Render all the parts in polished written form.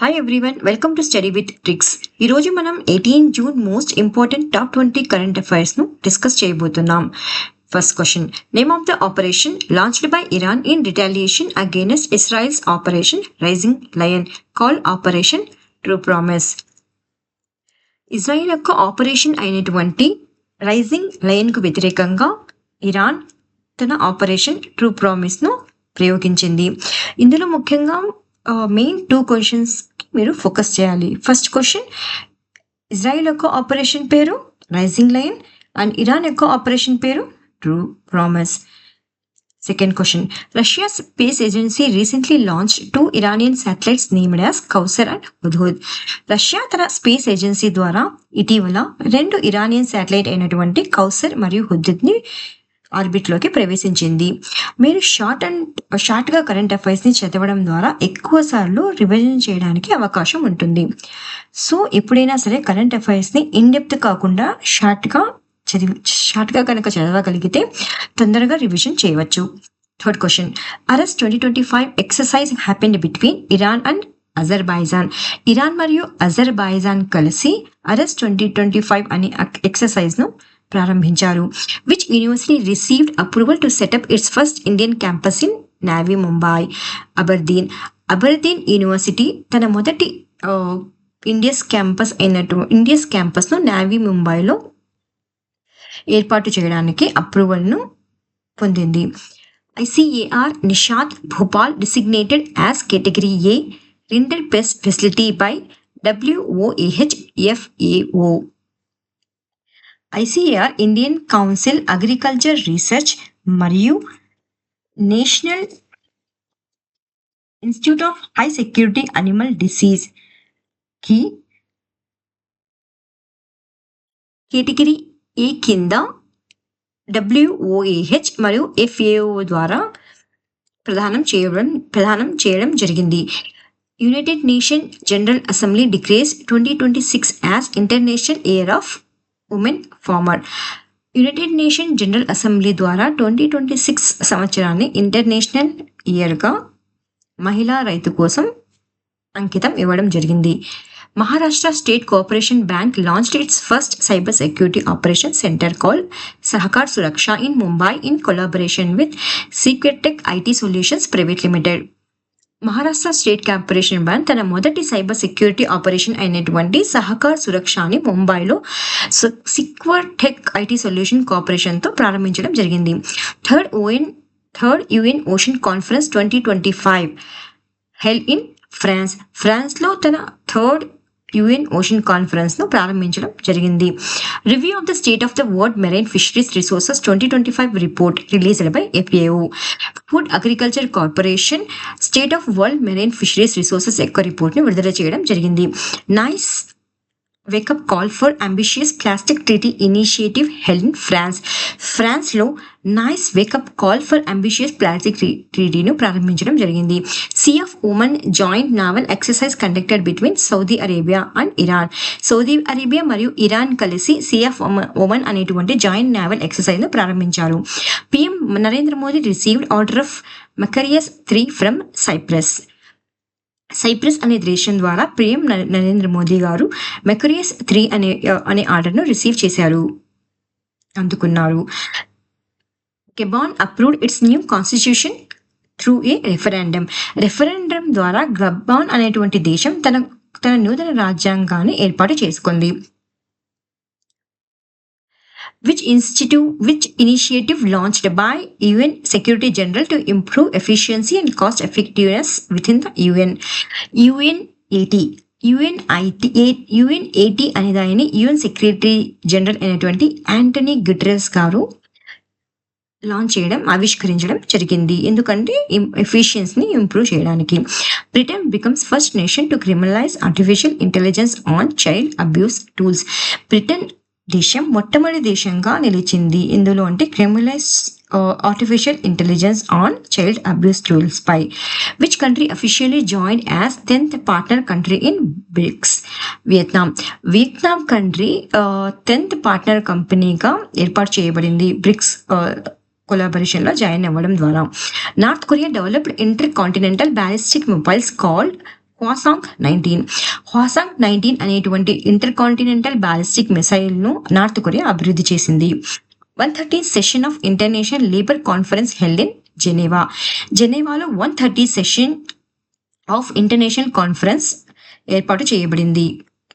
Hi everyone, welcome to study with tricks. ఈరోజు మనం 18 June most important top 20 current అఫైర్స్ను discuss చేయబోతున్నాం. First question: name of the operation launched by Iran in retaliation against Israel's operation rising lion, call operation true promise. Israel యొక్క operation అయినటువంటి rising లయన్కు వ్యతిరేకంగా Iran తన operation true ప్రామిస్ను ప్రయోగించింది. ఇందులో ముఖ్యంగా మెయిన్ 2 క్వశ్చన్స్ మీరు ఫోకస్ చేయాలి. ఫస్ట్ క్వశ్చన్: ఇజ్రాయిల్ యొక్క ఆపరేషన్ పేరు రైజింగ్ లయన్ అండ్ ఇరాన్ యొక్క ఆపరేషన్ పేరు true promise. Second question: Russia space agency recently launch 2 Iranian satellites named as Kausar and Hudhud. Russia తన స్పేస్ ఏజెన్సీ ద్వారా ఇటీవల 2 ఇరానియన్ శాటిలైట్ అయినటువంటి కౌసర్ మరియు హుద్హుద్ని ఆర్బిట్లోకి ప్రవేశించింది. మీరు షార్ట్గా కరెంట్ అఫైర్స్ని చదవడం ద్వారా ఎక్కువ సార్లు రివిజన్ చేయడానికి అవకాశం ఉంటుంది. సో ఎప్పుడైనా సరే కరెంట్ అఫైర్స్ని ఇన్డెప్త్ కాకుండా షార్ట్గా కనుక చదవగలిగితే తొందరగా రివిజన్ చేయవచ్చు. Third question: arrest 2025 exercise happened between Iran and Azerbaijan. Iran మరియు అజర్బైజాన్ కలిసి అరెస్ట్ 2025 అనే ఎక్సర్సైజ్ను ప్రారంభించారు. Which university received approval to set up its first Indian campus in Navi Mumbai? Aberdeen university తన మొదటి ఇండియస్ క్యాంపస్ను నావీ ముంబైలో ఏర్పాటు చేయడానికి అప్రూవల్ను పొందింది. ICAR NIHSAD Bhopal designated as category A render best facility by WOAH-FAO. ICAR Indian council agriculture research మరియు national institute of high security animal disease కి category A కింద WOAH మరియు FAO ద్వారా ప్రదానం చేయడం జరిగింది. United nation general assembly declares 2026 as international year of women farmer. United nation general assembly ద్వారా 2026 సంవత్సరాన్ని ఇంటర్నేషనల్ ఇయర్గా మహిళా రైతు కోసం అంకితం ఇవ్వడం జరిగింది. Maharashtra state cooperation bank launched it's first cyber security operation centre called Sahakar Suraksha in Mumbai in collaboration with secret tech IT solutions private limited. Maharashtra state corporation bank తన మొదటి సైబర్ సెక్యూరిటీ ఆపరేషన్ అయినటువంటి సహకార్ సురక్షని ముంబైలో సీక్రెట్ టెక్ ఐటీ సొల్యూషన్ కార్పొరేషన్తో ప్రారంభించడం జరిగింది. Third UN ocean conference 2025 held in ఫ్రాన్స్లో తన third UN ocean కాన్ఫరెన్స్ను ప్రారంభించడం జరిగింది. Review of the state of the world marine fisheries resources 2025 report released by FAO. Food agriculture corporation state of world marine fisheries resources యొక్క రిపోర్ట్ని విడుదల చేయడం జరిగింది. Nice wake up call for ambitious plastic treaty initiative held in ఫ్రాన్స్లో Nice wake up call for ambitious plastic ట్రీటీను ప్రారంభించడం జరిగింది. Sea of Oman joint naval exercise conducted between Saudi Arabia and Iran. Saudi Arabia మరియు ఇరాన్ కలిసి sea of Oman అనేటువంటి joint naval ఎక్సర్సైజ్ను ప్రారంభించారు. PM Narendra Modi received order of Makarios 3 from Cyprus అనే దేశం ద్వారా PM నరేంద్ర మోదీ గారు మెకరియస్ 3 అనే ఆర్డర్ను అందుకున్నారు. Gabon approved its new constitution through a referendum ద్వారా గెబాన్ అనేటువంటి దేశం తన నూతన రాజ్యాంగాన్ని ఏర్పాటు చేసుకుంది. Which initiative launched by UN Secretary General to improve efficiency and cost effectiveness within the UN? UNAT అనే దానిని UN సెక్రటరీ జనరల్ అయినటువంటి యాంటనీ గిటెరస్ గారు ఆవిష్కరించడం జరిగింది. ఎందుకంటే ఎఫిషియన్సీని ఇంప్రూవ్ చేయడానికి. Britain becomes first nation to criminalise artificial intelligence on child abuse tools. Britain దేశం మొట్టమొదటి దేశంగా నిలిచింది. ఇందులో అంటే criminalise artificial intelligence on child abuse tools పై. Which country officially joined as 10th partner country in BRICS? Vietnam country 10th partner కంపెనీగా ఏర్పాటు చేయబడింది బ్రిక్స్ కొలాబరేషన్లో జాయిన్ అవ్వడం ద్వారా. North Korea developed intercontinental ballistic mobiles called Hwasong 19 అనేటువంటి intercontinental ballistic మిసైల్ను north Korea అభివృద్ధి చేసింది. 130th session of international labour conference held in జెనీవాలో 130th session of international conference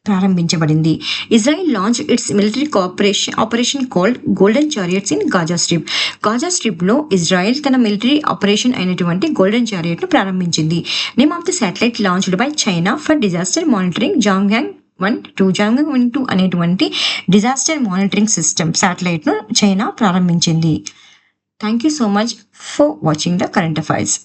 ప్రారంభించబడింది. Israel launch its military operation called golden chariots in Gaza strip లో Israel తన military operation అయినటువంటి golden chariot ను ప్రారంభించింది. Name of the satellite launched by China for disaster monitoring Zhangheng 1-2 అనేటువంటి disaster monitoring system satellite ను China ప్రారంభించింది. Thank you so much for watching the current affairs.